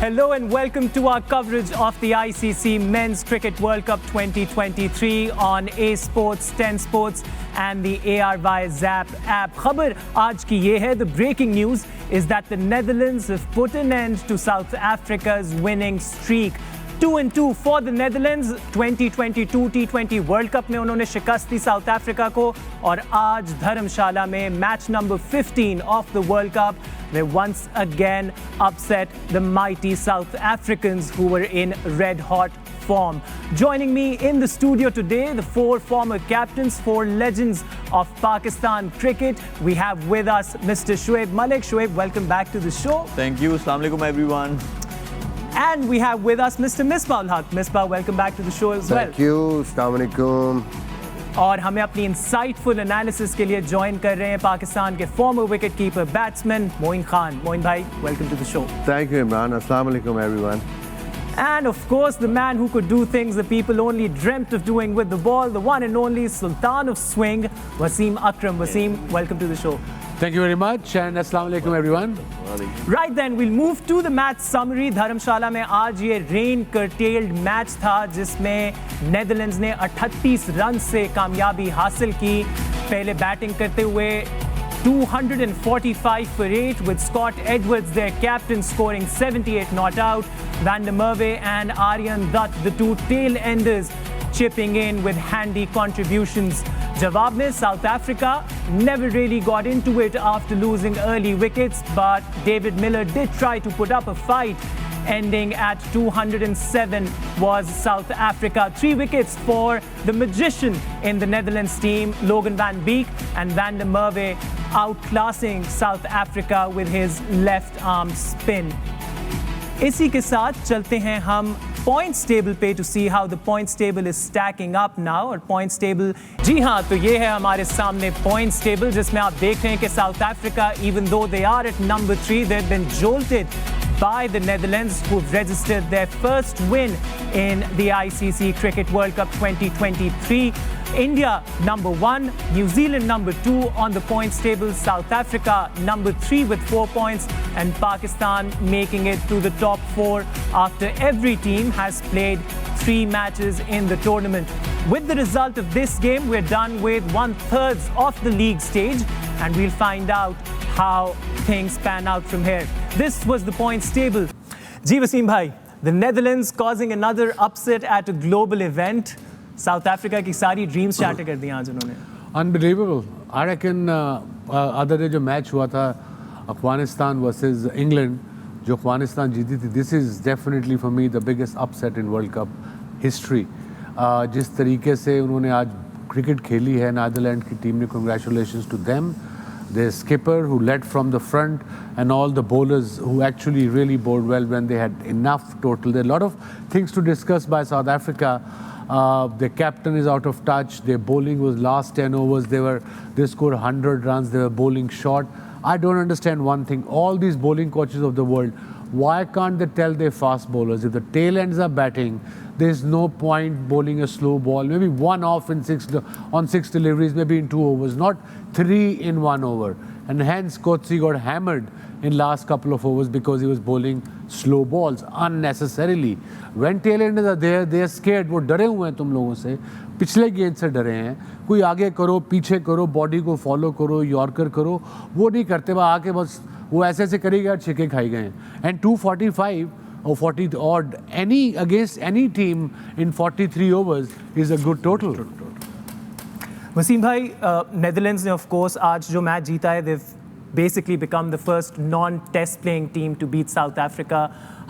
Hello and welcome to our coverage of the ICC Men's Cricket World Cup 2023 on A Sports, 10 Sports and the ARY Zap app. Khabar aaj ki ye hai, the breaking news is that the Netherlands have put an end to South Africa's winning streak. 2-2 for the Netherlands. 2022 T20 World Cup में उन्होंने शिकस्त दी south Africa को और आज धर्मशाला में match number 15 of the World Cup they once again upset the mighty South Africans who were in red hot form. Joining me in the studio today, the four former captains, four legends of Pakistan cricket. We have with us Mr. Shoaib Malik. Shoaib, welcome back to the show. Thank you. Assalamu alaikum everyone. And we have with us Mr. Misbah Haq. Misbah, welcome back to the show as well. Thank you. Assalamu alaikum. और हमें अपनी insightful analysis के लिए join कर रहे हैं पाकिस्तान के former wicket keeper batsman Moin Khan. Moin भाई, welcome to the show. Thank you, Imran. Assalamu alaikum, everyone. And of course, the man who could do things that people only dreamt of doing with the ball, the one and only Sultan of Swing, Wasim Akram. Wasim, welcome to the show. Thank you very much and Assalamu alaikum everyone. Right then, we'll move to the match summary. धर्मशाला में आज ये rain curtailed match था जिसमें Netherlands ने 38 run से कामयाबी हासिल की. पहले बैटिंग करते हुए 245 for 8 with Scott Edwards, their captain, scoring 78 not out. Van der Merwe and Aryan Dutt, the two tail enders, chipping in with handy contributions. Jawab mein, South Africa never really got into it after losing early wickets, but David Miller did try to put up a fight. Ending at 207 was South Africa. 3 wickets for the magician in the Netherlands team, Logan van Beek, and Van der Merwe outclassing South Africa with his left arm spin. इसी के साथ चलते हैं हम points table पे to see how the points table is stacking up now. और points table, जी हाँ, तो ये है हमारे सामने पॉइंट्स टेबल जिसमें आप देख रहे हैं कि south Africa, even though they are at number 3, they have been jolted by the Netherlands, who've registered their first win in the ICC Cricket World Cup 2023. India number 1, New Zealand number 2 on the points table, South Africa number 3 with 4 points, and Pakistan making it to the top 4 after every team has played 3 matches in the tournament. With the result of this game, we're done with 1/3 of the league stage, and we'll find out how things pan out from here. This was the points table. Ji Wasim bhai, the Netherlands causing another upset at a global event. South Africa की सारी dreams shatter कर दी आज उन्होंने. Unbelievable. I reckon other day जो match हुआ था Afghanistan versus England, जो अफगानिस्तान जीती थी, this is definitely for me the biggest upset in World Cup history. जिस तरीके से उन्होंने आज क्रिकेट खेली है नीदरलैंड की टीम ने, congratulations to them. Their skipper who led from the front and all the bowlers who actually really bowled well when they had enough total. There are a lot of things to discuss by South Africa. Their captain is out of touch. Their bowling was last 10 overs. They scored 100 runs. They were bowling short. I don't understand one thing. All these bowling coaches of the world, why can't they tell their fast bowlers if the tail ends are batting, there's no point bowling a slow ball, maybe one off on 6 deliveries, maybe in 2 overs, not 3 in 1 over. And hence Coetzee got hammered in last couple of overs because he was bowling slow balls unnecessarily. When tail enders are there, they are scared. वो डरे हुए हैं तुम लोगों से, पिछले गेंद से डरे हैं. कोई आगे करो, पीछे करो, बॉडी को फॉलो करो, यॉर्कर करो, वो नहीं करते. वह आके बस वो ऐसे ऐसे करेगा और छिके खाई गए. And 245 or 40 odd against any team in 43 overs is a good total. Wasim भाई, नेदरलैंड्स ने ऑफ कोर्स आज जो मैच जीता है, they've basically become the first non-test playing team to beat South Africa.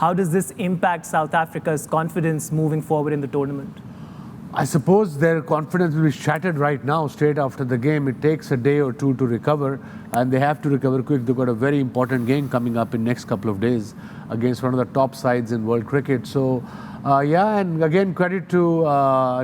How does this impact South Africa's confidence moving forward in the tournament? I suppose their confidence will be shattered right now, straight after the game. It takes a day or 2 to recover, and they have to recover quick. They've got a very important game coming up in next couple of days against one of the top sides in world cricket. So, yeah, and again, credit to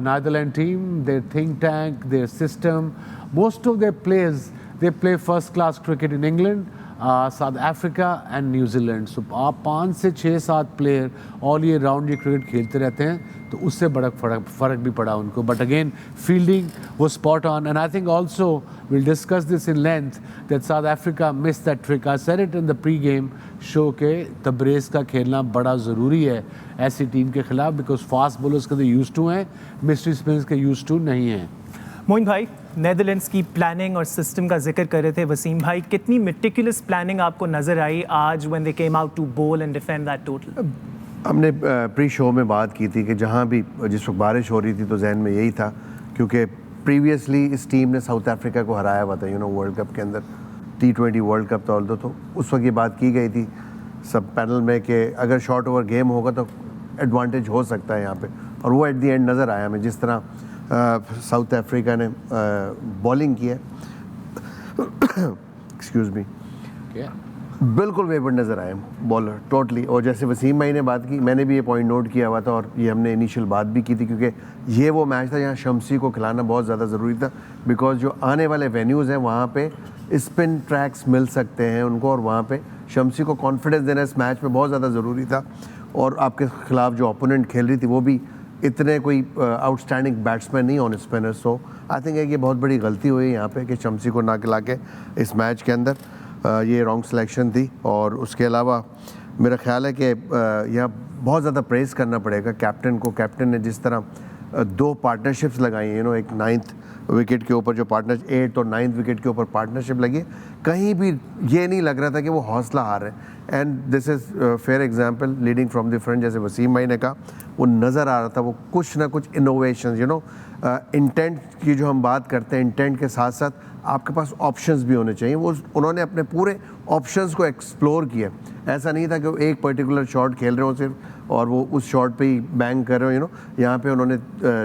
Netherlands team, their think tank, their system. Most of their players, they play first-class cricket in England. South Africa and New Zealand. So आप 5 से 6-7 player all year round ये cricket खेलते रहते हैं, तो उससे बड़ा फ़र्क भी पड़ा उनको। बट अगेन फील्डिंग वो spot on, and I think also we'll discuss this in length that South Africa missed that trick. I said it in the pre-game show के तबरेज़ का खेलना बड़ा ज़रूरी है ऐसी टीम के खिलाफ, बिकॉज फास्ट बॉलर्स के तो यूज टू हैं, मिस्ट्री स्पिनर्स के यूज टू नहीं हैं। मोइन भाई, नेदरलैंड्स की प्लानिंग और सिस्टम का जिक्र कर रहे थे वसीम भाई, कितनी मेटिकुलस प्लानिंग आपको नजर आई आज when they came out to bowl and defend that total? हमने प्री शो में बात की थी कि जहाँ भी जिस वक्त बारिश हो रही थी तो जहन में यही था, क्योंकि प्रीवियसली इस टीम ने साउथ अफ्रीका को हराया हुआ था वर्ल्ड कप के अंदर, T20 वर्ल्ड कप तो उस वक्त ये बात की गई थी सब पैनल में कि अगर शॉर्ट ओवर गेम होगा तो एडवांटेज हो सकता है यहाँ पे, और वो एट दी एंड नज़र आया हमें जिस तरह साउथ अफ्रीका ने बॉलिंग की है। एक्सक्यूज़ मी, बिल्कुल वेवर्ड नज़र आए बॉलर टोटली। और जैसे वसीम भाई ने बात की, मैंने भी ये पॉइंट नोट किया हुआ था और ये हमने इनिशियल बात भी की थी, क्योंकि ये वो मैच था जहाँ शम्सी को खिलाना बहुत ज़्यादा ज़रूरी था, बिकॉज जो आने वाले वेन्यूज़ हैं वहाँ पे स्पिन ट्रैक्स मिल सकते हैं उनको, और वहाँ पे शम्सी को कॉन्फिडेंस देना इस मैच में बहुत ज़्यादा ज़रूरी था। और आपके खिलाफ जो ओपोनेंट खेल रही थी वो भी इतने कोई आउटस्टैंडिंग बैट्समैन नहीं on spinner. So I think ये बहुत बड़ी गलती हुई यहाँ पे कि शम्सी को ना खिला के इस मैच के अंदर ये रॉन्ग सिलेक्शन थी। और उसके अलावा मेरा ख्याल है कि यहाँ बहुत ज़्यादा प्रेज़ करना पड़ेगा कैप्टन को। कैप्टन ने जिस तरह 2 पार्टनरशिप्स लगाई हैं, एक 9th विकेट के ऊपर जो पार्टनर 8th और 9th विकेट के ऊपर पार्टनरशिप लगी, कहीं भी ये नहीं लग रहा था कि वो हौसला हार रहे हैं। And this is fair example leading from the front, जैसे वसीम भाई ने कहा, वो नज़र आ रहा था वो कुछ ना कुछ इनोवेशन इंटेंट की जो हम बात करते हैं, इंटेंट के साथ साथ आपके पास ऑप्शंस भी होने चाहिए। वो उन्होंने अपने पूरे ऑप्शंस को एक्सप्लोर किया। ऐसा नहीं था कि वो एक पर्टिकुलर शॉट खेल रहे हो सिर्फ और वो उस शॉट पे ही बैंग कर रहे हो। यहाँ पे उन्होंने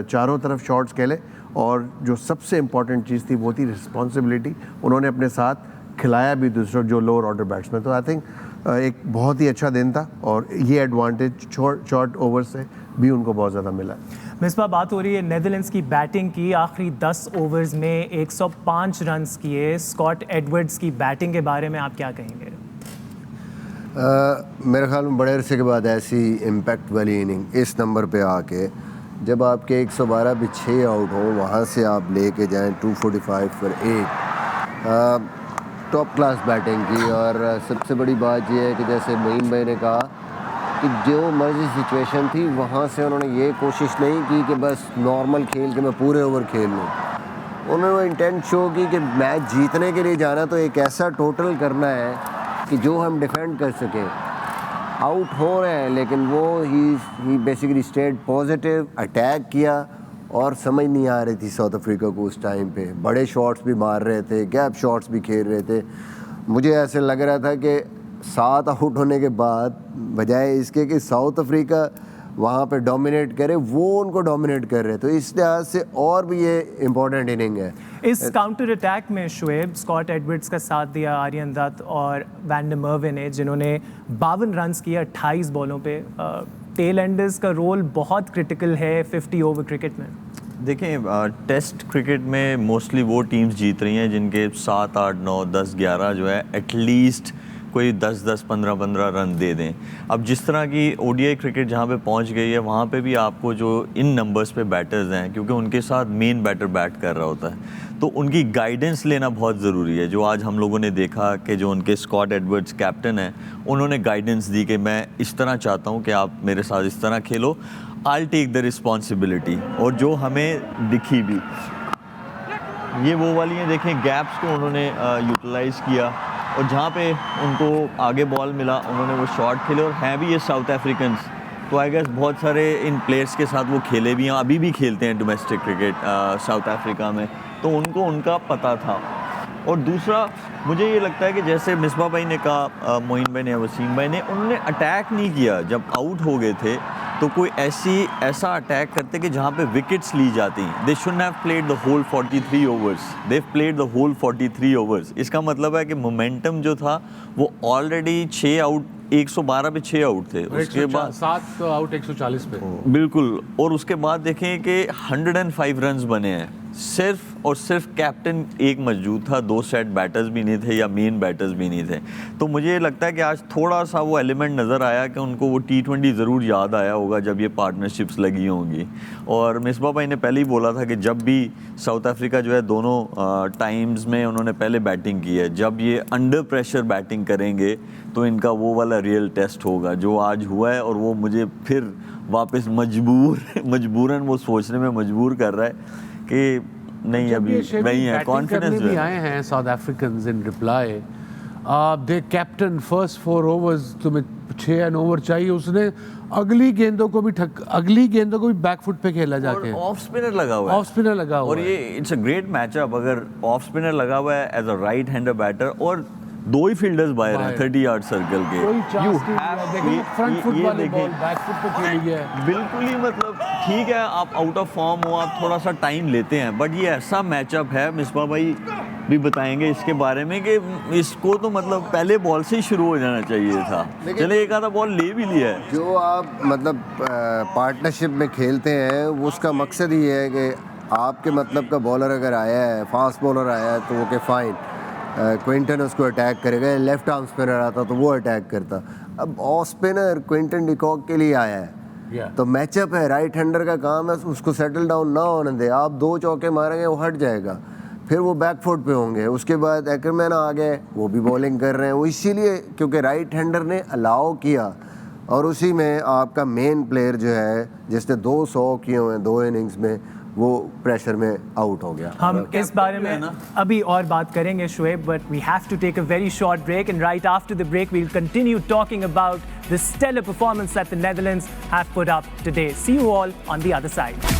चारों तरफ शॉट्स खेले, और जो सबसे इम्पॉर्टेंट चीज़ थी वो थी रिस्पॉन्सिबिलिटी। उन्होंने अपने साथ खिलाया भी दूसरों जो लोअर ऑर्डर बैट्समैन। तो आई थिंक एक बहुत ही अच्छा दिन था, और ये एडवांटेज शॉर्ट ओवर से भी उनको बहुत ज़्यादा मिला। मिसबा, बात हो रही है नेदरलैंड्स की बैटिंग की। आखिरी 10 ओवर्स में 105 रन्स किए। स्कॉट एडवर्ड्स की बैटिंग के बारे में आप क्या कहेंगे? मेरे ख्याल में बड़े अरसे के बाद ऐसी इम्पैक्ट वाली इनिंग इस नंबर पे आके, जब आपके 112 पे 6 आउट हो, वहाँ से आप लेके जाएं 245 पर 8, टॉप क्लास बैटिंग की। और सबसे बड़ी बात यह है कि जैसे मोइन भाई ने कहा कि जो मर्जी सिचुएशन थी वहाँ से उन्होंने ये कोशिश नहीं की कि बस नॉर्मल खेल के मैं पूरे ओवर खेल लूँ। उन्होंने इंटेंट शो की कि मैच जीतने के लिए जाना तो एक ऐसा टोटल करना है कि जो हम डिफेंड कर सकें। आउट हो रहे हैं लेकिन वो ही बेसिकली स्टेड पॉजिटिव, अटैक किया, और समझ नहीं आ रही थी साउथ अफ्रीका को उस टाइम पे। बड़े शॉट्स भी मार रहे थे, गैप शॉट्स भी खेल रहे थे। मुझे ऐसे लग रहा था कि 7 आउट होने के बाद बजाय इसके कि साउथ अफ्रीका वहाँ पे डोमिनेट करे, वो उनको डोमिनेट कर रहे। तो इस लिहाज से और भी ये इम्पोर्टेंट इनिंग है। इस काउंटर अटैक में शुएब, स्कॉट एडवर्ड्स का साथ दिया आर्यन दत्त और वैन डर मर्वे ने, जिन्होंने 52 रन्स किए 28 बॉलों पे। टेल एंडर्स का रोल बहुत क्रिटिकल है 50 ओवर क्रिकेट में। देखें, टेस्ट क्रिकेट में मोस्टली वो टीम्स जीत रही हैं जिनके 7, 8, 9, 10, 11 जो है एटलीस्ट कोई 10-10, 15-15 रन दे दें। अब जिस तरह की ओडीआई क्रिकेट जहाँ पे पहुँच गई है, वहाँ पे भी आपको जो इन नंबर्स पे बैटर्स हैं, क्योंकि उनके साथ मेन बैटर बैट कर रहा होता है, तो उनकी गाइडेंस लेना बहुत ज़रूरी है। जो आज हम लोगों ने देखा कि जो उनके स्कॉट एडवर्ड्स कैप्टन हैं, उन्होंने गाइडेंस दी कि मैं इस तरह चाहता हूँ कि आप मेरे साथ इस तरह खेलो, आई टेक द रिस्पॉन्सिबिलिटी। और जो हमें दिखी भी ये वो वाली हैं, देखें गैप्स को उन्होंने यूटिलाइज़ किया, और जहाँ पे उनको आगे बॉल मिला उन्होंने वो शॉट खेले। और हैं भी ये साउथ अफ्रीकन्स, तो आई गेस बहुत सारे इन प्लेयर्स के साथ वो खेले भी हैं, अभी भी खेलते हैं डोमेस्टिक क्रिकेट साउथ अफ्रीका में, तो उनको उनका पता था। और दूसरा मुझे ये लगता है कि जैसे मिसबा भाई ने कहा, मोइन भाई ने, वसीम भाई ने, उन्होंने अटैक नहीं किया। जब आउट हो गए थे तो कोई ऐसा अटैक करते कि जहाँ पे विकेट्स ली जाती। They shouldn't have played the whole 43 overs, they played the whole 43 overs. इसका मतलब है कि मोमेंटम जो था वो ऑलरेडी 6 आउट, 112 पे 6 आउट थे। उसके बाद 7 आउट 140 पे, बिल्कुल। और उसके बाद देखें कि 105 रन्स बने हैं सिर्फ और सिर्फ कैप्टन एक मौजूद था, 2 सेट बैटर्स भी नहीं थे या मेन बैटर्स भी नहीं थे। तो मुझे लगता है कि आज थोड़ा सा वो एलिमेंट नज़र आया कि उनको वो T20 ज़रूर याद आया होगा जब ये पार्टनरशिप्स लगी होंगी। और मिसबा भाई ने पहले ही बोला था कि जब भी साउथ अफ्रीका जो है दोनों टाइम्स में उन्होंने पहले बैटिंग की है, जब ये अंडर प्रेशर बैटिंग करेंगे तो इनका वो वाला रियल टेस्ट होगा जो आज हुआ है। और वो मुझे फिर वापस मजबूरन वो सोचने में मजबूर कर रहा है कि नहीं अभी नहीं है कॉन्फिडेंस भी आए हैं साउथ अफ्रीकन्स इन रिप्लाई। दे कैप्टन फर्स्ट 4 ओवर्स, तुम्हें 6 रन ओवर चाहिए, उसने अगली गेंदों को भी बैकफुट पे खेला जाके। ऑफ स्पिनर लगा हुआ है, ऑफ स्पिनर लगा हुआ और ये इट्स अ ग्रेट मैचअप। अगर ऑफ स्पिनर लगा हुआ है as a right hander batter और 2 ही फील्डर्स बाहर हैं 30 यार्ड सर्कल के, कोई चांस नहीं, फ्रंट फुट वाली बॉल बैक फुट पे खेली है। बिल्कुल ही मतलब ठीक है, आप आउट ऑफ फॉर्म हो, आप थोड़ा सा टाइम लेते हैं, बट ये ऐसा मैचअप है, मिसबा भाई भी बताएंगे इसके बारे में कि इसको तो मतलब पहले बॉल से ही शुरू हो जाना चाहिए था। चले एक आधा बॉल ले भी लिया है। जो आप मतलब पार्टनरशिप में खेलते हैं उसका मकसद ही है कि आपके मतलब का बॉलर अगर आया है, फास्ट बॉलर आया है तो ओके फाइन, क्विंटन उसको अटैक करेगा। लेफ्ट आर्म स्पिनर आता तो वो अटैक करता। अब ऑफ स्पिनर क्विंटन डिकॉक के लिए आया है तो मैचअप है, राइट हैंडर का काम है, उसको सेटल डाउन ना होने दे। आप 2 चौके मारेंगे वो हट जाएगा, फिर वो बैकफुट पे होंगे। उसके बाद एक्करमैन आ गए, वो भी बॉलिंग कर रहे हैं, वो इसीलिए क्योंकि राइट हैंडर ने अलाउ किया। और उसी में आपका मेन प्लेयर जो है जिसने 200 किए हुए हैं 2 इनिंग्स में, वो प्रेशर में आउट हो गया। हम इस बारे में अभी और बात करेंगे Shoaib, but we have to take a very short break and right after the break we will continue talking about the stellar performance that the Netherlands have put up today. See you all on the other side.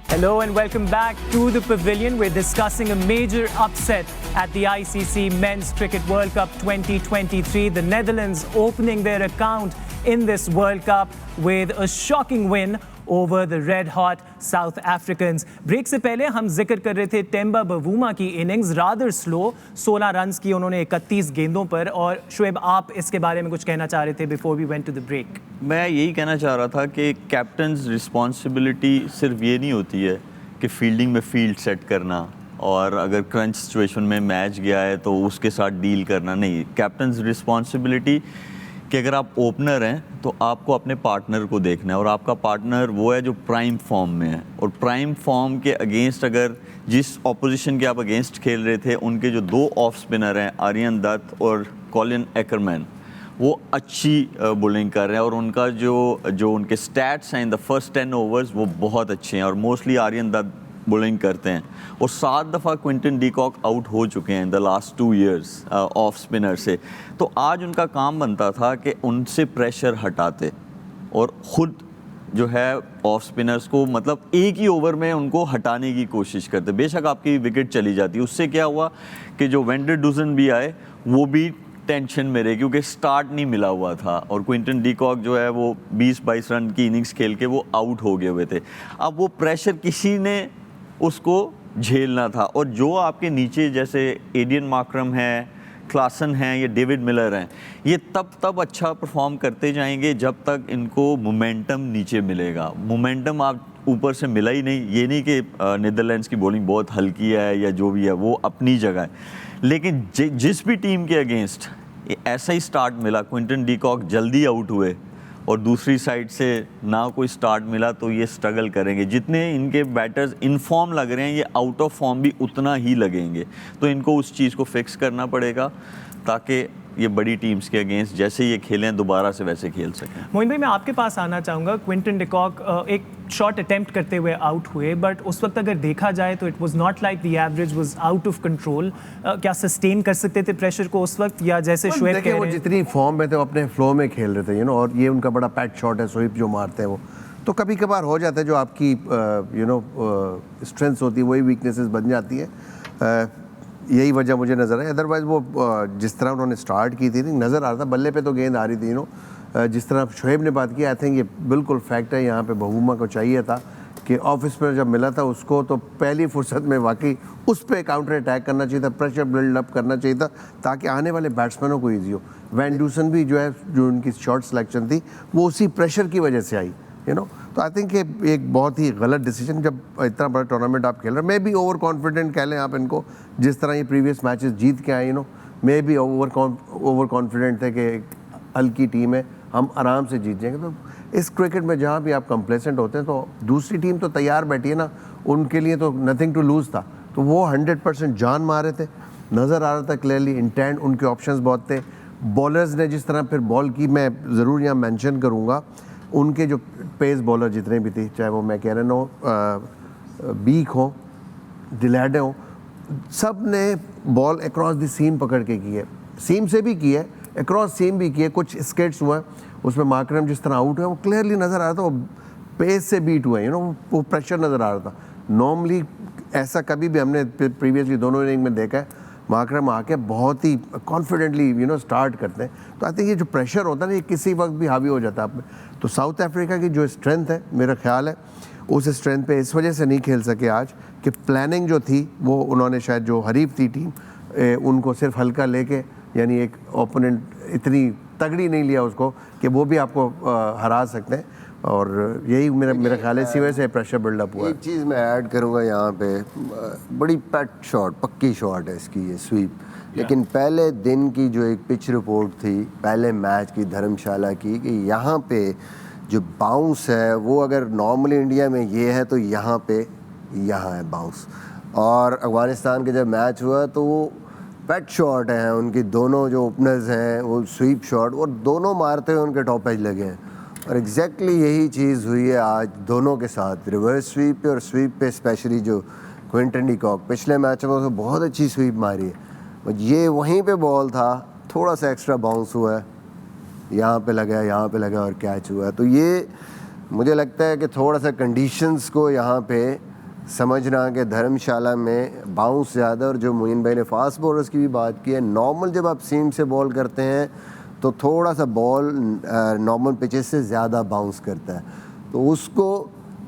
Hello and welcome back to the pavilion. We're discussing a major upset at the ICC Men's Cricket World Cup 2023. The Netherlands opening their account in this World Cup with a shocking win over the red-hot South Africans. Break से पहले हम जिक्र कर रहे थे Temba Bavuma की innings, rather slow, 16 runs की उन्होंने 31 गेंदों पर। और शुएब आप इसके बारे में कुछ कहना चाह रहे थे before we went to the break. मैं यही कहना चाह रहा था कि कैप्टन्स रिस्पॉन्सिबिलिटी सिर्फ ये नहीं होती है कि फील्डिंग में फील्ड सेट करना और अगर क्रंच सिचुएशन में मैच गया है तो उसके साथ डील करना नहीं। कैप्टन्स रिस्पॉन्सिबिलिटी कि अगर आप ओपनर हैं तो आपको अपने पार्टनर को देखना है, और आपका पार्टनर वो है जो प्राइम फॉर्म में है। और प्राइम फॉर्म के अगेंस्ट अगर जिस ऑपोजिशन के आप अगेंस्ट खेल रहे थे, उनके जो 2 ऑफ स्पिनर हैं आर्यन दत्त और कॉलिन एक्करमैन, वो अच्छी बॉलिंग कर रहे हैं और उनका जो उनके स्टैट्स हैं इन द फर्स्ट 10 ओवर्स वो बहुत अच्छे हैं। और मोस्टली आर्यन दत्त बॉलिंग करते हैं और 7 दफ़ा क्विंटन डीकॉक आउट हो चुके हैं in the last 2 years off spinner से। तो आज उनका काम बनता था कि उनसे प्रेशर हटाते और ख़ुद जो है ऑफ स्पिनर्स को मतलब एक ही ओवर में उनको हटाने की कोशिश करते। बेशक आपकी विकेट चली जाती, उससे क्या हुआ कि जो वेंडर डुजन भी आए वो भी टेंशन में रहे क्योंकि स्टार्ट नहीं मिला हुआ था और क्विंटन डीकॉक जो है वो 20-22 रन की इनिंग्स खेल के वो आउट हो गए हुए थे। अब वो प्रेशर किसी ने उसको झेलना था, और जो आपके नीचे जैसे एडियन मार्करम है, क्लासन हैं, ये डेविड मिलर हैं, ये तब अच्छा परफॉर्म करते जाएंगे जब तक इनको मोमेंटम नीचे मिलेगा। मोमेंटम आप ऊपर से मिला ही नहीं। ये नहीं कि नीदरलैंड्स की बॉलिंग बहुत हल्की है या जो भी है, वो अपनी जगह है, लेकिन जिस भी टीम के अगेंस्ट ऐसा ही स्टार्ट मिला, क्विंटन डीकॉक जल्दी आउट हुए और दूसरी साइड से ना कोई स्टार्ट मिला, तो ये स्ट्रगल करेंगे। जितने इनके बैटर्स इन फॉर्म लग रहे हैं, ये आउट ऑफ फॉर्म भी उतना ही लगेंगे। तो इनको उस चीज़ को फिक्स करना पड़ेगा ताकि ये बड़ी टीम्स के अगेंस्ट जैसे ये खेलें दोबारा से वैसे खेल सकें। मोइन भाई, मैं आपके पास आना चाहूँगा। क्विंटन डिकॉक एक शॉट अटेम्प्ट करते हुए आउट हुए, बट उस वक्त अगर देखा जाए तो it was not like the average was out of control. क्या सस्टेन कर सकते थे प्रेशर को उस वक्त, या जैसे शुएब कह रहे हैं जितनी फॉर्म में थे वो अपने फ्लो में खेल रहे थे, यू नो। और ये उनका बड़ा पैट शॉट है, स्वीप जो मारते हैं वो, तो कभी कभार हो जाता है। जो आपकी स्ट्रेंथ्स होती है वही वीकनेसेस बन जाती है। यही वजह मुझे नज़र है। अदरवाइज़ वो जिस तरह उन्होंने स्टार्ट की थी नज़र आ रहा था, बल्ले पे तो गेंद आ रही थी, यू नो। जिस तरह शुएब ने बात की, आई थिंक ये बिल्कुल फैक्ट है। यहाँ पे बवूमा को चाहिए था कि ऑफ स्पिनर जब मिला था उसको तो पहली फुर्सत में वाकई उस पर काउंटर अटैक करना चाहिए था, प्रेशर बिल्डअप करना चाहिए था ताकि आने वाले बैट्समैनों को ईजी हो। वैन डूसन भी जो है, जो उनकी शॉट सिलेक्शन थी वो उसी प्रेशर की वजह से आई, यू नो। तो आई थिंक ये एक बहुत ही गलत डिसीजन, जब इतना बड़ा टूर्नामेंट आप खेल रहे हैं। मे बी ओवर कॉन्फिडेंट कह लें आप इनको, जिस तरह ये प्रीवियस मैचेस जीत के आए, मे बी ओवर कॉन्फिडेंट थे कि हल्की टीम है, हम आराम से जीत जाएंगे। तो इस क्रिकेट में जहाँ भी आप कंप्लेसेंट होते हैं, तो दूसरी टीम तो तैयार बैठी है ना, उनके लिए तो नथिंग टू लूज़ था। तो वो 100% जान मारे थे, नज़र आ रहा था क्लियरली, इंटेंट, उनके ऑप्शंस बहुत थे। बॉलर्स ने जिस तरह फिर बॉल की, मैं ज़रूर यहाँ मेंशन करूँगा, उनके जो पेस बॉलर जितने भी थे, चाहे वो मैकेनन हो, बीक हो, डिलैडे हो, सब ने बॉल अक्रॉस द सीम पकड़ के की है, सीम से भी की है, अक्रॉस सीम भी की है। कुछ स्किट्स हुआ, उसमें माकरम जिस तरह आउट हुआ, वो क्लियरली नज़र आ रहा था, वो पेस से बीट हुए, वो प्रेशर नज़र आ रहा था। नॉर्मली ऐसा कभी भी हमने प्रीवियसली दोनों इनिंग में देखा है, माकरम आके बहुत ही कॉन्फिडेंटली स्टार्ट करते हैं। तो आई थिंक ये जो प्रेशर होता है ना, ये किसी वक्त भी हावी हो जाता है आप में। तो साउथ अफ्रीका की जो स्ट्रेंथ है, मेरा ख्याल है उस स्ट्रेंथ पे इस वजह से नहीं खेल सके आज कि प्लानिंग जो थी वो उन्होंने, शायद जो हरीफ थी टीम, उनको सिर्फ हल्का लेके, यानी एक ओपोनेंट इतनी तगड़ी नहीं लिया उसको कि वो भी आपको हरा सकते हैं। और यही मेरा ख्याल है, इसी वजह से प्रेशर बिल्डअप हुआ है। एक चीज़ मैं ऐड करूँगा यहाँ पे, बड़ी पेट शॉट, पक्की शॉट है इसकी ये स्वीप। लेकिन पहले दिन की जो एक पिच रिपोर्ट थी पहले मैच की धर्मशाला की, कि यहाँ पे जो बाउंस है वो अगर नॉर्मली इंडिया में ये है तो यहाँ है बाउंस। और अफगानिस्तान के जब मैच हुआ तो वो पेट शॉट हैं उनकी, दोनों जो ओपनर्स हैं वो स्वीप शॉट, और दोनों मारते हुए उनके टॉप एज लगे हैं। और एग्जैक्टली यही चीज़ हुई है आज दोनों के साथ, रिवर्स स्वीप पे और स्वीप पे, स्पेशली जो क्विंटन डी कॉक पिछले मैच में उसने बहुत अच्छी स्वीप मारी है, और ये वहीं पे बॉल था, थोड़ा सा एक्स्ट्रा बाउंस हुआ है, यहाँ पे लगा और कैच हुआ है। तो ये मुझे लगता है कि थोड़ा सा कंडीशंस को यहाँ पे समझना कि धर्मशाला में बाउंस ज़्यादा, और जो मोइन भाई ने फास्ट बॉलर्स की भी बात की है, नॉर्मल जब आप सीम से बॉल करते हैं तो थोड़ा सा बॉल नॉर्मल पिचेस से ज़्यादा बाउंस करता है। तो उसको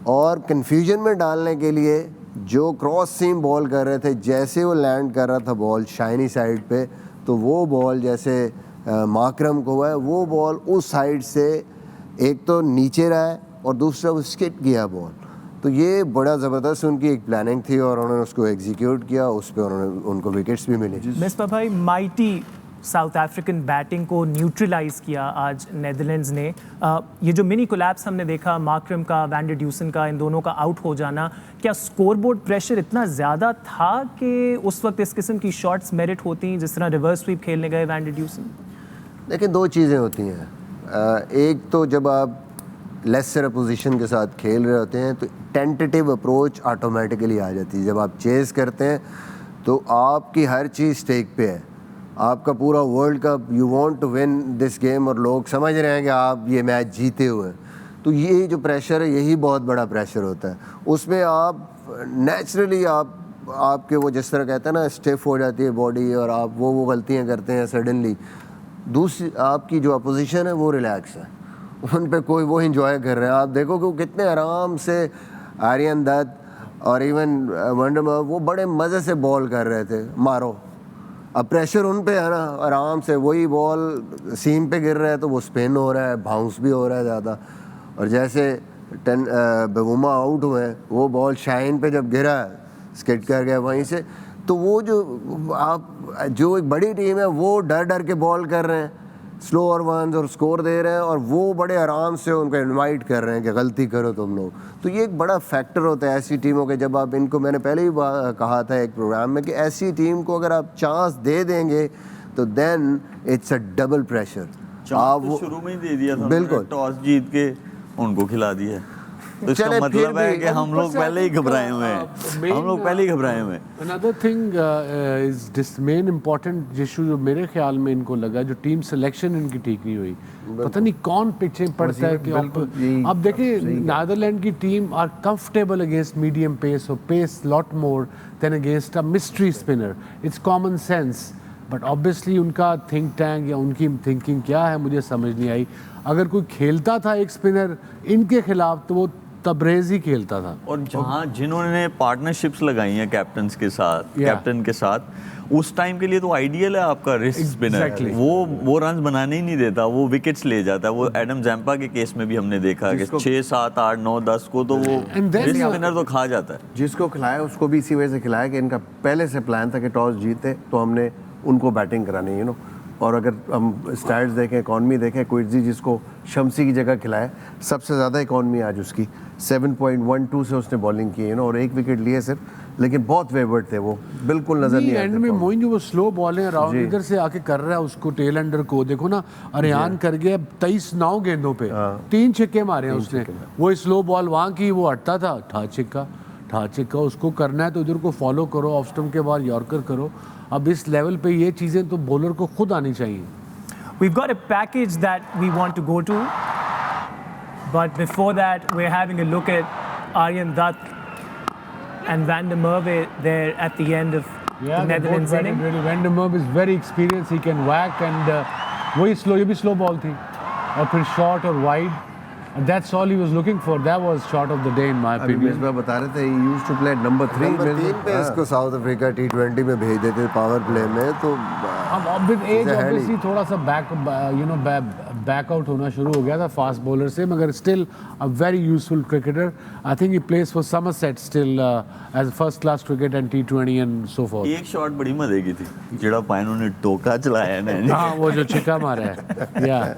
और कन्फ्यूजन में डालने के लिए जो क्रॉस सीम बॉल कर रहे थे, जैसे वो लैंड कर रहा था बॉल शाइनी साइड पे, तो वो बॉल जैसे माकरम को हुआ है, वो बॉल उस साइड से एक तो नीचे रहा है और दूसरा वो स्किट किया बॉल। तो ये बड़ा ज़बरदस्त उनकी एक प्लानिंग थी और उन्होंने उसको एग्जीक्यूट किया, उस पर उनको विकेट्स भी मिले। मिस्टर भाई, माइटी साउथ अफ्रीकन बैटिंग को न्यूट्रलाइज किया आज नेदरलैंड्स ने। ये जो मिनी कोलैप्स हमने देखा, माकरम का, वैन डर ड्यूसन का, इन दोनों का आउट हो जाना, क्या स्कोरबोर्ड प्रेशर इतना ज़्यादा था कि उस वक्त इस किस्म की शॉट्स मेरिट होती, जिस तरह रिवर्स स्वीप खेलने गए वैन डर ड्यूसन? देखिए, दो चीज़ें होती हैं। एक तो जब आप लेसर पोजीशन के साथ खेल रहे होते हैं तो टेंटेटिव अप्रोच ऑटोमेटिकली आ जाती है। जब आप चेस करते हैं तो आपकी हर चीज़ स्टेक पे है, आपका पूरा world cup, you want to win this game, और लोग समझ रहे हैं कि आप ये मैच जीते हुए हैं। तो ये जो प्रेशर है, यही बहुत बड़ा प्रेशर होता है। उसमें आप नेचुरली आपके वो जिस तरह कहते हैं ना, स्टिफ हो जाती है बॉडी, और आप वो गलतियाँ करते हैं सडनली। दूसरी आपकी जो अपोजिशन है वो रिलैक्स है, उन पे कोई वो इंजॉय कर रहे हैं। आप देखो कि वो कितने आराम से, आर्यन दत्त और इवन वंडरमर, वो बड़े मज़े से बॉल कर रहे थे, मारो। अब प्रेशर उन पे है ना, आराम से वही बॉल सीम पे गिर रहा है तो वो स्पिन हो रहा है, बाउंस भी हो रहा है ज़्यादा। और जैसे बेवुमा आउट हुए, वो बॉल शाइन पे जब गिरा, स्किट कर गया वहीं से, तो वो जो एक बड़ी टीम है वो डर डर के बॉल कर रहे हैं, स्लो और वंस, और स्कोर दे रहे हैं, और वो बड़े आराम से उनको इनवाइट कर रहे हैं कि गलती करो तुम लोग। तो ये एक बड़ा फैक्टर होता है ऐसी टीमों के, जब आप इनको, मैंने पहले ही कहा था एक प्रोग्राम में, कि ऐसी टीम को अगर आप चांस दे देंगे तो then it's a double pressure. आप तो शुरू में ही दे दिया था, बिल्कुल, टॉस जीत के उनको खिला दिया। तो इसका मतलब है कि हम लोग पहले ही घबराए हुए हैं। Another thing is main important issue जो मेरे ख्याल में इनको लगा, जो टीम सिलेक्शन इनकी ठीक नहीं हुई। पता नहीं कौन पिचें पड़ता है कि अब देखिए, नीदरलैंड की team are comfortable against medium pace, और pace lot more than against a mystery spinner. It's common sense, but obviously उनका थिंक टैंक या उनकी थिंकिंग क्या है मुझे समझ नहीं आई। अगर कोई खेलता था एक स्पिनर इनके खिलाफ तो वो तबरेज़ ही खेलता था। और जहाँ जिन्होंने पार्टनरशिप्स लगाई हैं कैप्टन्स के साथ, Yeah. कैप्टन के साथ, उस टाइम के लिए तो आइडियल है आपका रिस्ट स्पिनर। Exactly. वो रन बनाने ही नहीं देता, वो विकेट्स ले जाता है। वो एडम जैम्पा के केस में भी हमने देखा कि 6, 7, 8, 9, 10 को तो वो And then, रिस्ट स्पिनर तो खा जाता है। जिसको खिलाया उसको भी इसी वजह से खिलाया कि इनका पहले से प्लान था कि टॉस जीते तो हमने उनको बैटिंग करानी, यू नो। और अगर हम स्टैट्स देखें, इकॉनमी देखें, क्विटजी जिसको शम्सी की जगह खिलाया, सबसे ज़्यादा इकॉनमी आज उसकी 7.12 से उसने बॉलिंग की, यू नो, और 1 विकेट लिए सिर्फ, लेकिन बहुत फेवरेट थे वो, बिल्कुल नजर नहीं एंड में मोइन जो वो स्लो बॉलिंग अराउंड इधर से आके कर रहा है उसको टेल एंडर को देखो ना, अरियान कर गया 23-9 गेंदों पे 3 छक्के मारे हैं उसने। वो स्लो बॉल वहाँ की वो हटता था, ठा छिक्का उसको करना है तो इधर को फॉलो करो, ऑफ स्टंप के बाद यॉर्कर करो। अब इस लेवल पे ये चीज़ें तो बॉलर को खुद आनी चाहिए। We've got a package that we want to go to, but before that, we're having a look at Aryan Dutt and Van der Merwe there at the end of the Netherlands inning. Really, Van der Merwe is very experienced, he can whack and वही slow, ये भी slow ball थी और फिर short और wide, and that's all he was looking for. That was shot of the day in my अभी opinion. Misbah बता रहे थे he used to play number 3 पे इसको साउथ अफ्रीका T20 में भेज देते पावर प्ले में, तो अब विद एज है ऑब्वियसली नहीं। थोड़ा सा बैक आउट होना शुरू हो गया था फास्ट बॉलर से, मगर still a very useful cricketer. I think he plays for Somerset still as first class cricket and T20 and so forth. एक शॉट बड़ी मजे की थी, जेड़ा पाइनो ने टोका चलाया ना। हाँ, वो जो छिक्का मारा है। या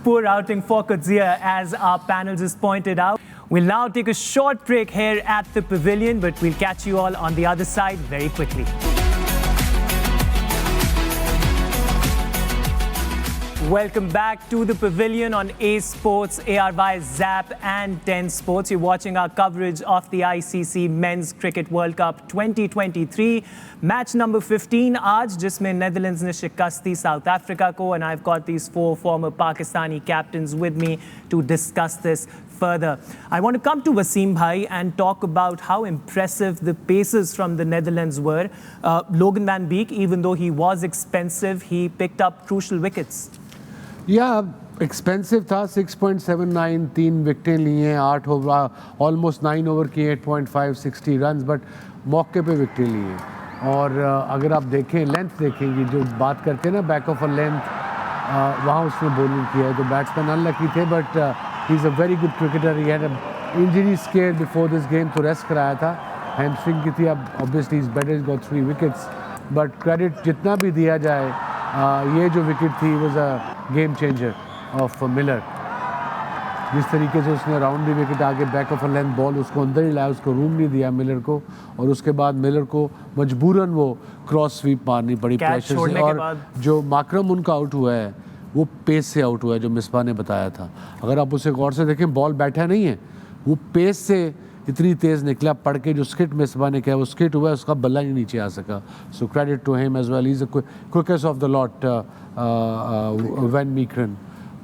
Poor outing for Coetzee, as our panelists pointed out. We'll now take a short break here at the pavilion, but we'll catch you all on the other side very quickly. Welcome back to the pavilion on A Sports, ARY, Zap and 10 Sports. You're watching our coverage of the ICC Men's Cricket World Cup 2023. Match number 15 आज, जिसमें Netherlands ने शिकस्त दी South Africa को, and I've got these 4 former Pakistani captains with me to discuss this further. I want to come to Wasim Bhai and talk about how impressive the paces from the Netherlands were. Logan van Beek, even though he was expensive, he picked up crucial wickets. या expensive था, 6.79, 3 विकेटें लिए हैं, 8 over, almost 9 over की 8.5, 60 run, but मौके पे विकेटें लिए। और अगर आप देखें, लेंथ देखेंगे, जो बात करते हैं ना बैक ऑफ अ लेंथ, वहाँ उसने बॉलिंग किया है। तो बैट्समैन अनलकी थे, but he is a very good cricketer. He had injury square before this game, तो रेस्ट कराया था, हैमस्ट्रिंग की थी। अब obviously is better, is got 3 wickets, but credit जितना भी दिया जाए, ये जो विकेट थी was a game changer of Miller. जिस तरीके से उसने राउंड दी विकेट आगे back of a length ball उसको अंदर ही लाया, उसको रूम नहीं दिया मिलर को, और उसके बाद मिलर को मजबूरन वो क्रॉस स्वीप मारनी पड़ी प्रेशर से। और जो माकरम उनका आउट हुआ है वो पेस से आउट हुआ है, जो मिसबा ने बताया था। अगर आप उसे गौर से देखें, बॉल बैठा नहीं है, वो पेस से इतनी तेज़ निकला, पड़ के जो स्किट मिसबा ने किया वो स्किट हुआ है, उसका बल्ला ही नीचे आ सका। So credit to him as well, is the quickest of the lot van Meekeren,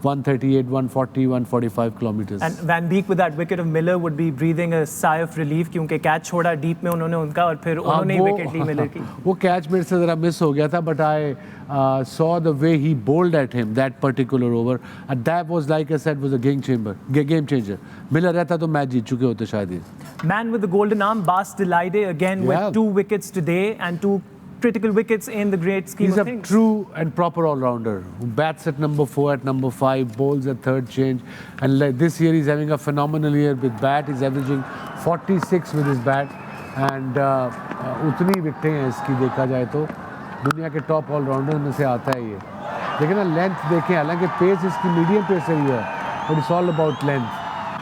138, 140, 145 kilometers. And Van Beek with that wicket of Miller would be breathing a sigh of relief, क्योंकि catch छोड़ा deep में उन्होंने उनका, और फिर उन्होंने ही wicket ली Miller की। वो कैच मेरे से ज़रा मिस हो गया था, but I saw the way he bowled at him that particular over, and that was, like I said, was a game changer. Miller रहता तो मैच जीत चुके होते शायद ही। Man with the golden arm, Bas de Leide, again with 2 wickets today and 2 critical wickets in the great scheme He's of a things. true and proper all-rounder who bats at number 4, at number 5, bowls at third change, and this year he's having a phenomenal year with bat. He's averaging 46 with his bat, and उतनी विकेटें हैं इसकी, देखा जाए तो दुनिया के top allrounder में से आता है ये। लेकिन ना लेंथ देखें, हालांकि पेस इसकी मीडियम पेस रही है, but it's all about length,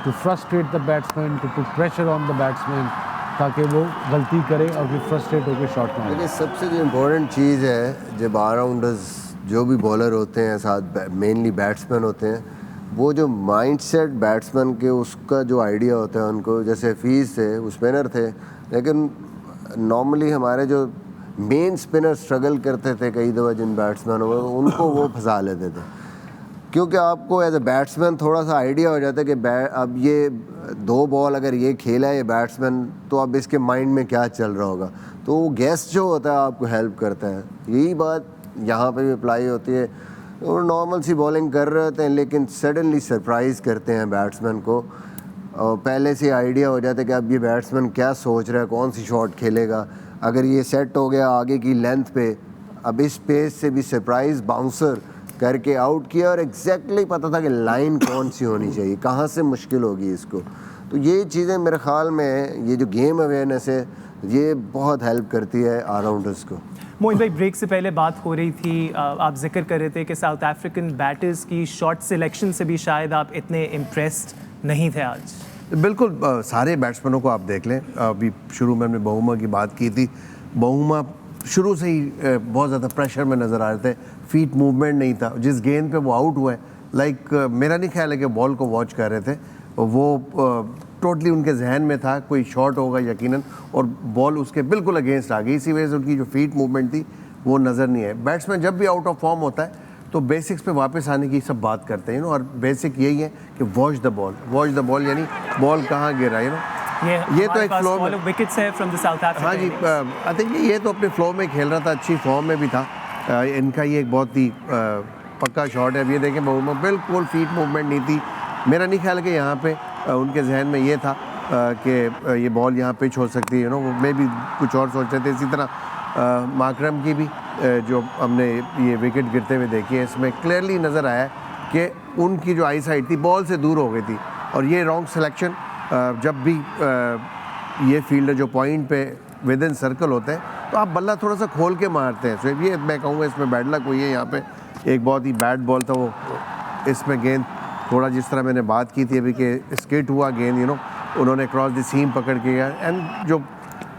to frustrate the batsman, to put pressure on the batsman, ताकि वो गलती करे और फिर फ्रस्ट्रेट होकर शॉट मारे। देखिए, सबसे जो इम्पोर्टेंट चीज़ है, जब ऑलराउंडर्स जो भी बॉलर होते हैं, साथ मेनली बैट्समैन होते हैं, वो जो माइंडसेट बैट्समैन के उसका जो आइडिया होता है उनको, जैसे हफीज़ थे, वो स्पिनर थे, लेकिन नॉर्मली हमारे जो मेन स्पिनर स्ट्रगल करते थे कई दफ़ा, जिन बैट्समैनों को, उनको वो फंसा लेते थे, क्योंकि आपको एज ए बैट्समैन थोड़ा सा आइडिया हो जाता है कि अब ये 2 बॉल अगर ये खेला है ये बैट्समैन, तो अब इसके माइंड में क्या चल रहा होगा, तो वो गेस्ट जो होता है आपको हेल्प करता है। यही बात यहाँ पे भी अप्लाई होती है। वो नॉर्मल सी बॉलिंग कर रहे होते हैं, लेकिन सडनली सरप्राइज़ करते हैं बैट्समैन को, और पहले से आइडिया हो जाता है कि अब ये बैट्समैन क्या सोच रहा है, कौन सी शॉट खेलेगा। अगर ये सेट हो गया आगे की लेंथ पे, अब इस पेस से भी सरप्राइज बाउंसर करके आउट किया और एग्जैक्टली पता था कि लाइन कौन सी होनी चाहिए, कहाँ से मुश्किल होगी इसको। तो ये चीज़ें मेरे ख्याल में ये जो गेम अवेयरनेस है ये बहुत हेल्प करती है ऑलराउंडर्स को। मोइन भाई, ब्रेक से पहले बात हो रही थी, आप जिक्र कर रहे थे कि साउथ अफ्रीकन बैटर्स की शॉट सिलेक्शन से भी शायद आप इतने इम्प्रेस्ड नहीं थे आज। बिल्कुल, सारे बैट्समैनों को आप देख लें। अभी शुरू में हमने बहुमा की बात की थी। बहुमा शुरू से ही बहुत ज़्यादा प्रेशर में नज़र आ रहे थे, फीट मूवमेंट नहीं था। जिस गेंद पे वो आउट हुए, मेरा नहीं ख्याल है कि बॉल को वॉच कर रहे थे, वो टोटली उनके जहन में था कोई शॉट होगा यकीनन, और बॉल उसके बिल्कुल अगेंस्ट आ गई। इसी वजह से उनकी जो फीट मूवमेंट थी वो नज़र नहीं आई। बैट्समैन जब भी आउट ऑफ फॉर्म होता है तो बेसिक्स पे वापस आने की सब बात करते हैं, और बेसिक यही है कि वॉच द बॉल, यानी बॉल कहाँ गिरा, ये तो एक फ्लो में विकेट्स है फ्रॉम द साउथ अफ्रीका। हाँ जी, आई थिंक ये तो अपने फ्लो में खेल रहा था, अच्छी फॉर्म में भी था। इनका ये एक बहुत ही पक्का शॉट है। अब ये देखें, बिल्कुल फीट मूवमेंट नहीं थी। मेरा नहीं ख्याल कि यहाँ पे उनके जहन में ये था कि ये बॉल यहाँ पिच हो सकती है, वो मे भी कुछ और सोच रहे थे। इसी तरह माकरम की भी जो हमने ये विकेट गिरते हुए देखी है, इसमें क्लियरली नज़र आया कि उनकी जो आई साइड थी बॉल से दूर हो गई थी, और ये रॉन्ग सिलेक्शन। जब भी ये फील्डर जो पॉइंट पे विद इन सर्कल होते हैं तो आप बल्ला थोड़ा सा खोल के मारते हैं। तो ये मैं कहूँगा इसमें बैड लक हुई है। यहाँ पे एक बहुत ही बैड बॉल था वो, इसमें गेंद थोड़ा जिस तरह मैंने बात की थी अभी कि स्किट हुआ गेंद, उन्होंने क्रॉस द सीम पकड़ के गया। एंड जो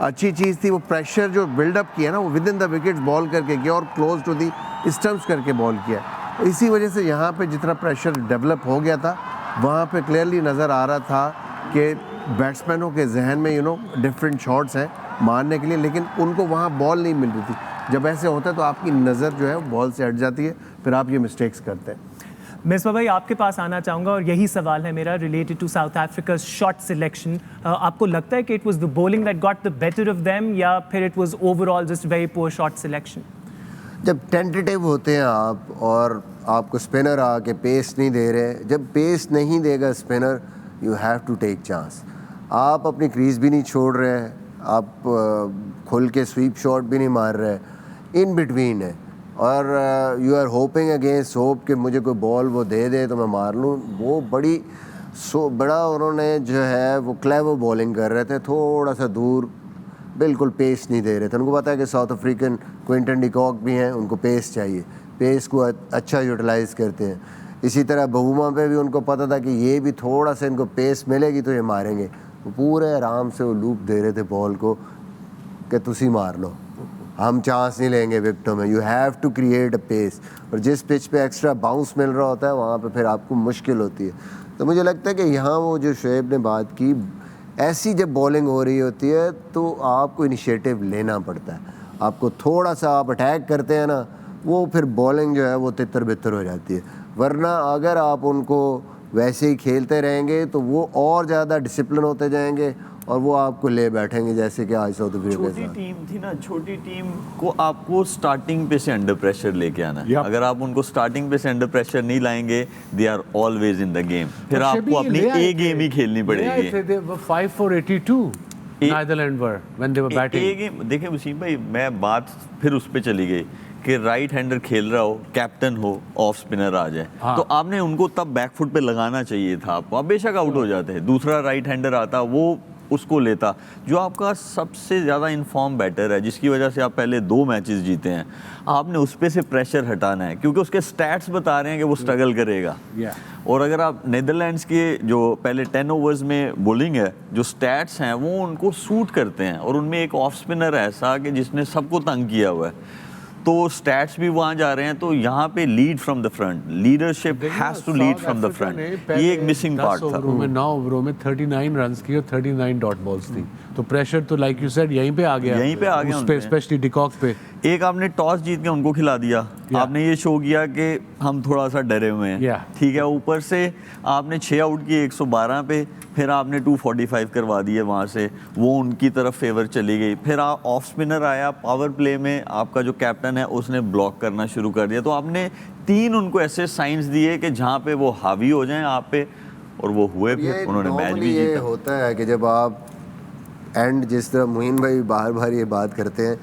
अच्छी चीज़ थी वो प्रेशर जो बिल्डअप किया ना, वो with in the wickets ball करके किया और क्लोज टू दी स्टम्प्स करके बॉल किया। तो इसी वजह से यहाँ पे जितना प्रेशर डेवलप हो गया था, वहाँ पे क्लियरली नज़र आ रहा था कि बैट्समैनों के जहन में डिफरेंट शॉट्स हैं मारने के लिए, लेकिन उनको वहाँ बॉल नहीं मिल रही थी। जब ऐसे होता है तो आपकी नज़र जो है बॉल से हट जाती है, फिर आप ये मिस्टेक्स करते हैं। मिसबा भाई, आपके पास आना चाहूँगा और यही सवाल है मेरा related to South Africa shot selection. आपको लगता है कि it was the bowling that got the better of them, या फिर it was overall just very poor shot selection? जब टेंटेटिव होते हैं आप और आपको स्पिनर आके पेस नहीं दे रहे, जब पेस नहीं देगा spinner, you have to take chance. आप अपनी क्रीज भी नहीं छोड़ रहे, आप खुल के स्वीप शॉट भी नहीं मार रहे, इन बिटवीन है, और you are hoping against hope कि मुझे कोई बॉल वो दे दे तो मैं मार लूँ। वो बड़ा उन्होंने जो है वो क्लेवर बॉलिंग कर रहे थे, थोड़ा सा दूर, बिल्कुल पेस नहीं दे रहे थे। उनको पता है कि South African Quinton de Kock भी हैं, उनको पेस चाहिए, पेस को अच्छा यूटिलाइज़ करते हैं। इसी तरह बहुमा पे भी उनको पता था कि ये भी थोड़ा सा इनको पेस मिलेगी तो ये मारेंगे। वो पूरे आराम से वो लूप दे रहे थे बॉल को कि तुसी मार लो, हम चांस नहीं लेंगे विकेटों में। You have to create a pace, और जिस पिच पे एक्स्ट्रा बाउंस मिल रहा होता है वहाँ पे फिर आपको मुश्किल होती है। तो मुझे लगता है कि यहाँ वो जो शुएब ने बात की, ऐसी जब बॉलिंग हो रही होती है तो आपको इनिशिएटिव लेना पड़ता है। आपको थोड़ा सा आप अटैक करते हैं ना, वो फिर बॉलिंग जो है वो तितर बितर हो जाती है। वरना अगर आप उनको वैसे ही खेलते रहेंगे तो वो और ज़्यादा डिसिप्लिन होते जाएंगे और वो आपको ले बैठेंगे, जैसे कि आज साउथ अफ्रीका के साथ। छोटी टीम थी ना, छोटी टीम को आपको स्टार्टिंग पे से अंडर प्रेशर लेके आना है। Yep. अगर आप उनको स्टार्टिंग पे से अंडर प्रेशर नहीं लाएंगे, they are always in the game. फिर तो आपको अपनी ए गेम ही खेलनी पड़ेगी। They were 5 for 82 Netherlands were when they were batting. A game देखिए वसीम भाई, मैं बात फिर उस पे चली गई कि राइट हैंडर खेल रहा हो, कैप्टन हो, ऑफ स्पिनर आ जाए, हाँ। तो आपने उनको तब बैकफुट पे लगाना चाहिए था। आपको आप बेशक आउट हो जाते हैं, दूसरा राइट हैंडर आता वो उसको लेता, जो आपका सबसे ज़्यादा इन्फॉर्म बैटर है, जिसकी वजह से आप पहले 2 मैचेस जीते हैं। आपने उस पे से प्रेशर हटाना है, क्योंकि उसके स्टैट्स बता रहे हैं कि वो स्ट्रगल करेगा। और अगर आप नीदरलैंड्स के जो पहले 10 ओवर्स में बॉलिंग है, जो स्टैट्स हैं वो उनको सूट करते हैं, और उनमें एक ऑफ स्पिनर ऐसा कि जिसने सबको तंग किया हुआ है, तो स्टैट्स भी वहाँ जा रहे हैं। तो यहाँ पे lead from the front, leadership has to lead from the front, ये एक मिसिंग पार्ट था। 9 ओवरों में 39 रन्स की और 39 डॉट बॉल्स थी, तो प्रेशर तो लाइक यू सेड यहीं पे आ गया, यहीं पे आ गया उस पे, स्पेशली डिकॉक पे। एक आपने टॉस जीत के उनको खिला दिया, आपने ये शो किया कि हम थोड़ा सा डरे हुए हैं, ठीक है। ऊपर से आपने 6 आउट किए 112 पे, फिर आपने 245 करवा दिए वहाँ से, वो उनकी तरफ फेवर चली गई। फिर आप ऑफ स्पिनर आया, पावर प्ले में आपका जो कैप्टन है उसने ब्लॉक करना शुरू कर दिया। तो आपने 3 उनको ऐसे साइंस दिए कि जहाँ पे वो हावी हो जाएं आप पे, और वो हुए ये फिर उन्होंने मैच normally भी ये जीता। होता है कि जब आप एंड, जिस तरह मोइन भाई बार बार ये बात करते हैं,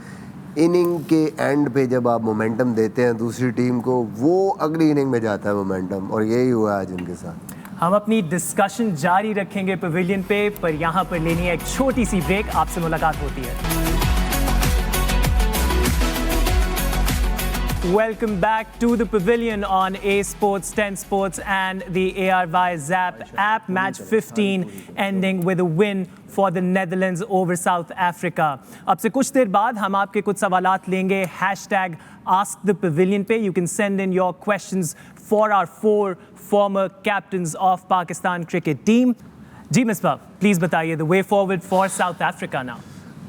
इनिंग के एंड पे जब आप मोमेंटम देते हैं दूसरी टीम को, वो अगली इनिंग में जाता है मोमेंटम, और यही हुआ आज उनके साथ। हम अपनी डिस्कशन जारी रखेंगे पवेलियन पे, पर यहाँ पर लेनी है एक छोटी सी ब्रेक। आपसे मुलाकात होती है। Welcome back to the pavilion on A Sports, 10 Sports and the ARY Zap app. Match 15 ending with a win for the Netherlands over South Africa. अब से कुछ देर बाद हम आपके कुछ सवालात लेंगे hashtag Ask the Pavilion पे. You can send in your questions for our 4 former captains of Pakistan cricket team. जी मिसबाह, please बताइए the way forward for South Africa now.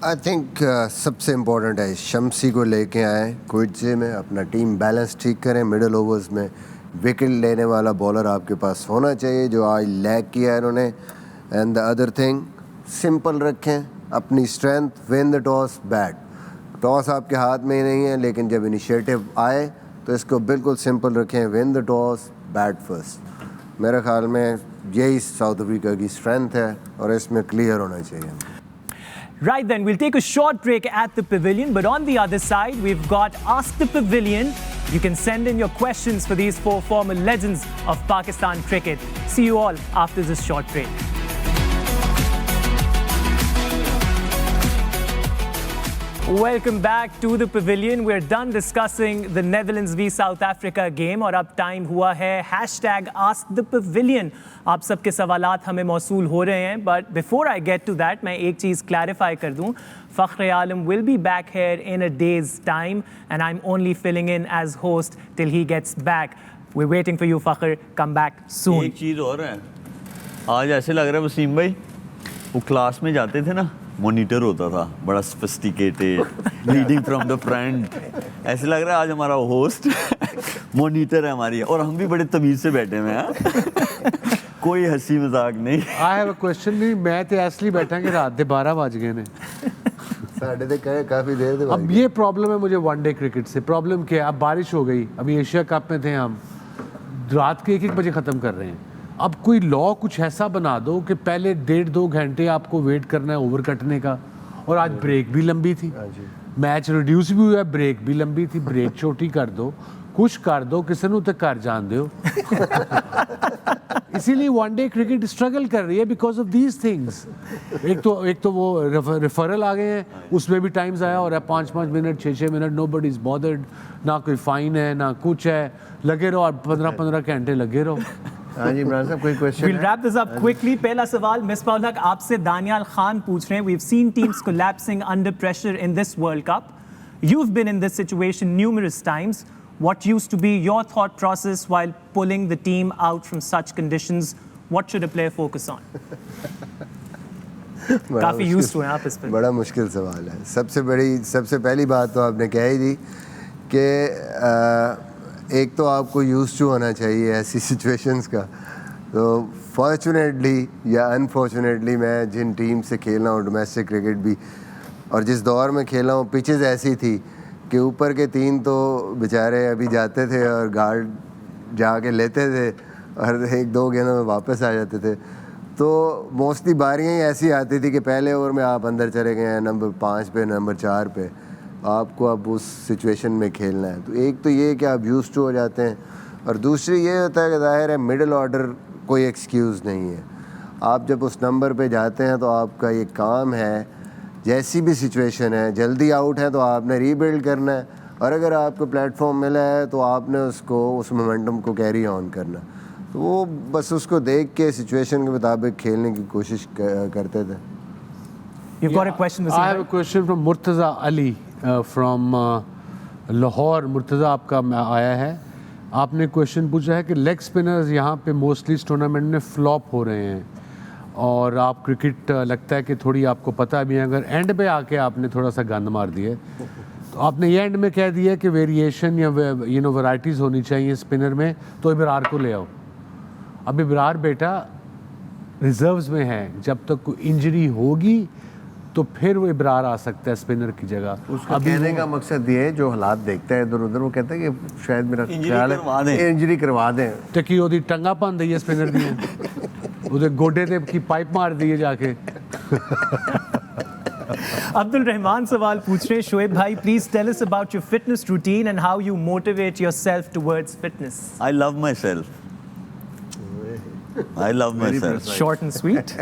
I think सबसे इम्पोर्टेंट है शम्सी को लेके आए क्विड्जे में, अपना टीम बैलेंस ठीक करें, मिडल ओवर्स में विकेट लेने वाला बॉलर आपके पास होना चाहिए, जो आज लैग किया है इन्होंने। And the other thing, simple रखें अपनी strength, win the toss bat. Toss आपके हाथ में ही नहीं है, लेकिन जब इनिशिएटिव आए तो इसको बिल्कुल सिंपल रखें, win the toss bat first. मेरे ख्याल में यही साउथ अफ्रीका की स्ट्रेंथ है और इसमें क्लियर होना चाहिए। Right then, we'll take a short break at the pavilion, but on the other side, we've got Ask the Pavilion. You can send in your questions for these 4 former legends of Pakistan cricket. See you all after this short break. Welcome back to the pavilion. We're done discussing the Netherlands v South Africa game और अब time हुआ है hashtag Ask the Pavilion. आप सबके सवालात हमें मौसूल हो रहे हैं, but before I get to that, मैं एक चीज़ clarify कर दूं. Fakhr Alam will be back here in a day's time and I'm only filling in as host till he gets back. We're waiting for you, Fakhr. Come back soon. एक चीज़ और है, आज ऐसे लग रहा है वसीम भाई, वो क्लास में जाते थे ना, मॉनिटर होता था बड़ा sophisticated, leading from the front. ऐसे लग रहा है आज हमारा होस्ट मॉनिटर है हमारी, और हम भी बड़े तमीज से बैठे हुए हैं। कोई हंसी मजाक नहीं। I have a question. नहीं, मैं तो इसलिए बैठा कि रात के 12 बज गए ने। साढ़े तक कहे काफ़ी देर से। अब ये प्रॉब्लम है मुझे वनडे क्रिकेट से। प्रॉब्लम क्या है, अब बारिश हो गई, अभी एशिया कप में थे हम, रात के 1-1 बजे ख़त्म कर रहे हैं। अब कोई लॉ कुछ ऐसा बना दो कि पहले 1.5-2 घंटे आपको वेट करना है ओवर कटने का, और आज ब्रेक भी लंबी थी, मैच रिड्यूस भी हुआ, ब्रेक भी लंबी थी। ब्रेक छोटी कर दो, कुछ कर दो, किसी ਨੂੰ ਤੇ ਘਰ ਜਾਣ ਦਿਓ। इसीलिए वनडे क्रिकेट स्ट्रगल कर रही है बिकॉज ऑफ दीज थिंग्स। एक तो वो रेफरल आ गए हैं, उसमें भी टाइम ज़ाया हो रहा है, 5-5 minute 6-6 minute, nobody is bothered, ना कोई फ़ाइन है ना कुछ है, लगे रहो 15-15 घंटे लगे रहो। हाँ जी इमरान साहब, कोई question? We'll wrap this up quickly. पहला सवाल मिसबाह हक आपसे दानियाल खान पूछ रहे हैं. We've seen teams collapsing under pressure in this World Cup. You've been in this situation numerous times. What used to be your thought process while pulling the team out from such conditions? What should a player focus on? काफी used to हैं आप इस पर। बड़ा मुश्किल सवाल है। सबसे पहली बात तो आपने कह ही दी कि एक तो आपको यूज़ टू होना चाहिए ऐसी सिचुएशंस का। तो फॉर्चुनेटली या अनफॉर्चुनेटली मैं जिन टीम से खेला हूँ डोमेस्टिक क्रिकेट भी, और जिस दौर में खेला हूँ, पिचेस ऐसी थी कि ऊपर के 3 तो बेचारे अभी जाते थे और गार्ड जाके लेते थे और 1-2 गेंदों में वापस आ जाते थे। तो मोस्टली बारियाँ ही ऐसी आती थी कि पहले ओवर में आप अंदर चले गए हैं नंबर 5 पे, नंबर 4 पे, आपको अब उस सिचुएशन में खेलना है। तो एक तो ये कि आप यूज्ड टू हो जाते हैं, और दूसरी ये होता है कि ज़ाहिर है मिडिल ऑर्डर कोई एक्सक्यूज़ नहीं है। आप जब उस नंबर पे जाते हैं तो आपका ये काम है, जैसी भी सिचुएशन है, जल्दी आउट है तो आपने रीबिल्ड करना है, और अगर आपको प्लेटफॉर्म मिला है तो आपने उस मोमेंटम को कैरी ऑन करना। तो वो बस उसको देख के सिचुएशन के मुताबिक खेलने की कोशिश करते थे। You've got a question, I have a question from Murtaza Ali from Lahore. Murtaza आपका आया है, आपने क्वेश्चन पूछा है कि लेग स्पिनर्स यहाँ पे मोस्टली इस टूर्नामेंट में फ्लॉप हो रहे हैं, और आप क्रिकेट लगता है कि थोड़ी आपको पता भी है, अगर एंड पे आके आपने थोड़ा सा गंद मार दिए, तो आपने ये एंड में कह दिया कि वेरिएशन या वैरायटीज़ होनी चाहिए स्पिनर में, तो इब्रार को ले आओ। अब इब्रार बेटा रिजर्व्स में है, जब तक कोई इंजरी होगी तो फिर वो इब्रार आ सकता है स्पिनर की जगह। उसका कहने का मकसद ये है, जो हालात देखता है इधर उधर, वो कहता है कि शायद मेरा ख्याल है इंजरी करवा दें। तो की ओदी टंगा भन दी है स्पिनर दी। ਉਹਦੇ ਗੋਡੇ ਤੇ ਕੀ ਪਾਈਪ ਮਾਰ ਦਈਏ ਜਾ ਕੇ अब्दुल रहमान सवाल पूछ रहे हैं, शोएब भाई please tell us about your fitness routine and how you motivate yourself towards fitness. I love myself. I love myself. Short and sweet.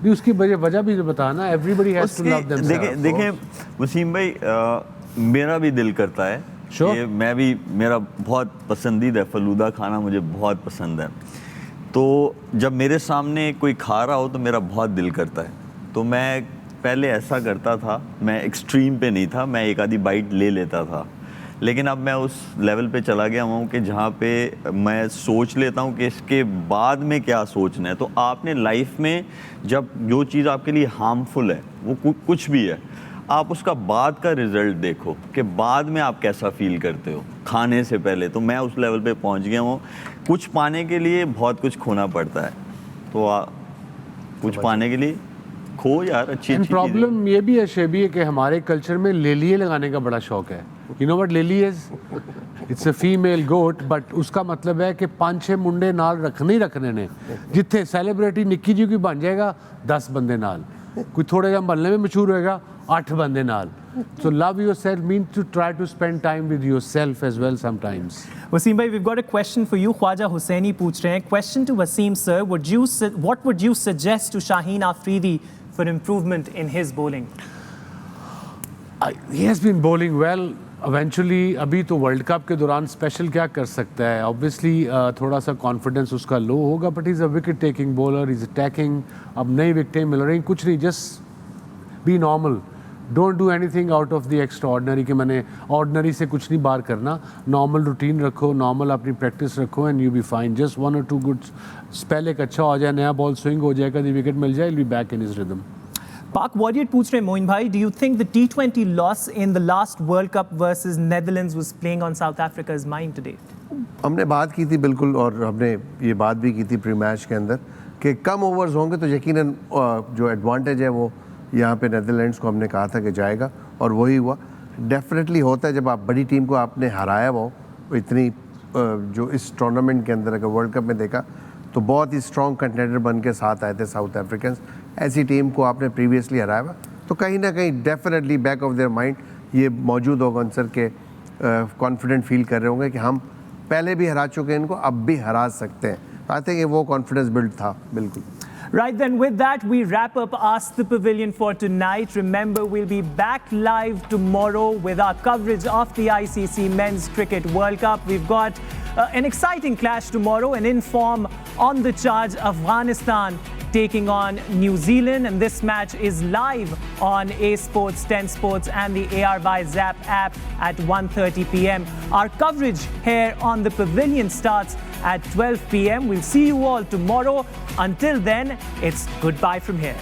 भी उसकी वजह भी बताना. Everybody has to love themselves. देखें वसीम भाई, मेरा भी दिल करता है Sure. कि मैं भी, मेरा बहुत पसंदीदा फलूदा खाना मुझे बहुत पसंद है. तो जब मेरे सामने कोई खा रहा हो तो मेरा बहुत दिल करता है. तो मैं पहले ऐसा करता था, मैं एक्सट्रीम पे नहीं था, मैं एक आधी बाइट ले लेता था. लेकिन अब मैं उस लेवल पे चला गया हूँ कि जहाँ पे मैं सोच लेता हूँ कि इसके बाद में क्या सोचना है. तो आपने लाइफ में जब जो चीज़ आपके लिए हार्मफुल है, वो कुछ भी है, आप उसका बाद का रिजल्ट देखो कि बाद में आप कैसा फील करते हो खाने से पहले. तो मैं उस लेवल पे पहुँच गया हूँ. कुछ पाने के लिए बहुत कुछ खोना पड़ता है. तो कुछ पाने के लिए खो यार अच्छी अच्छी प्रॉब्लम ये भी है शेबी कि हमारे कल्चर में लेलिए लगाने का बड़ा शौक है. You know what lely is? It's a female goat, but उसका मतलब है कि 5-6 मुंडे नाल रखने ही रखने ने. जिथे सैलीब्रिटी निक्की जी कोई बन जाएगा 10 बंदे नाल, कोई थोड़ा जिहा महल्ले में मशहूर होएगा 8 बंदे नाल. So love yourself means to try to spend time with yourself as well sometimes. Wasim bhai, we've got a question for you. Khwaja Hussaini पूछ रहे हैं. Question to Wasim sir, what would you suggest to Shaheen Afridi for improvement in his bowling? He has been bowling well. Eventually अभी तो world cup के दौरान special क्या कर सकता है. Obviously थोड़ा सा कॉन्फिडेंस उसका लो होगा, but is a wicket taking bowler, is attacking. अब नई विकेटें मिल रही, कुछ नहीं, just be normal. Don't do anything out of the extraordinary कि मैंने ऑर्डिनरी से कुछ नहीं बाहर करना. नॉर्मल रूटीन रखो, नॉर्मल अपनी प्रैक्टिस रखो and you be fine. Just 1 or 2 good spell एक अच्छा हो जाए, नया बॉल स्विंग हो जाएगा, दी विकेट मिल जाए, will be back in his rhythm. Pak Warrior पूछ रहे हैं, मोइन भाई, do you think the T20 loss in the last World Cup versus Netherlands was playing on South Africa's mind today? हमने बात की थी बिल्कुल, और हमने ये बात भी की थी प्री मैच के अंदर कि कम ओवर्स होंगे तो यकीनन जो एडवांटेज है वो यहाँ पे नेदरलैंड्स को हमने कहा था कि जाएगा, और वही हुआ. डेफिनेटली होता है जब आप बड़ी टीम को आपने हराया वो इतनी जो इस टूर्नामेंट के अंदर अगर वर्ल्ड कप में देखा तो बहुत ही स्ट्रॉन्ग कंटेंडर बन के साथ आए थे साउथ अफ्रीकन्स. ऐसी टीम को आपने प्रीवियसली हराया हुआ, तो कहीं ना कहीं definitely back of their mind ये मौजूद होगा आंसर के कॉन्फिडेंट फील कर रहे होंगे कि हम पहले भी हरा चुके हैं इनको, अब भी हरा सकते हैं. आई थिंक वो कॉन्फिडेंस बिल्ड था बिल्कुल. Right then, with that, we wrap up Ask the Pavilion for tonight. Remember, we'll be back live tomorrow with our coverage of the ICC Men's Cricket World Cup. We've got an exciting clash tomorrow, an in-form, on-the-charge Afghanistan taking on New Zealand, and this match is live on A Sports, 10 Sports and the ARY Zap app at 1:30 p.m. Our coverage here on the Pavilion starts at 12 p.m. We'll see you all tomorrow. Until then, it's goodbye from here.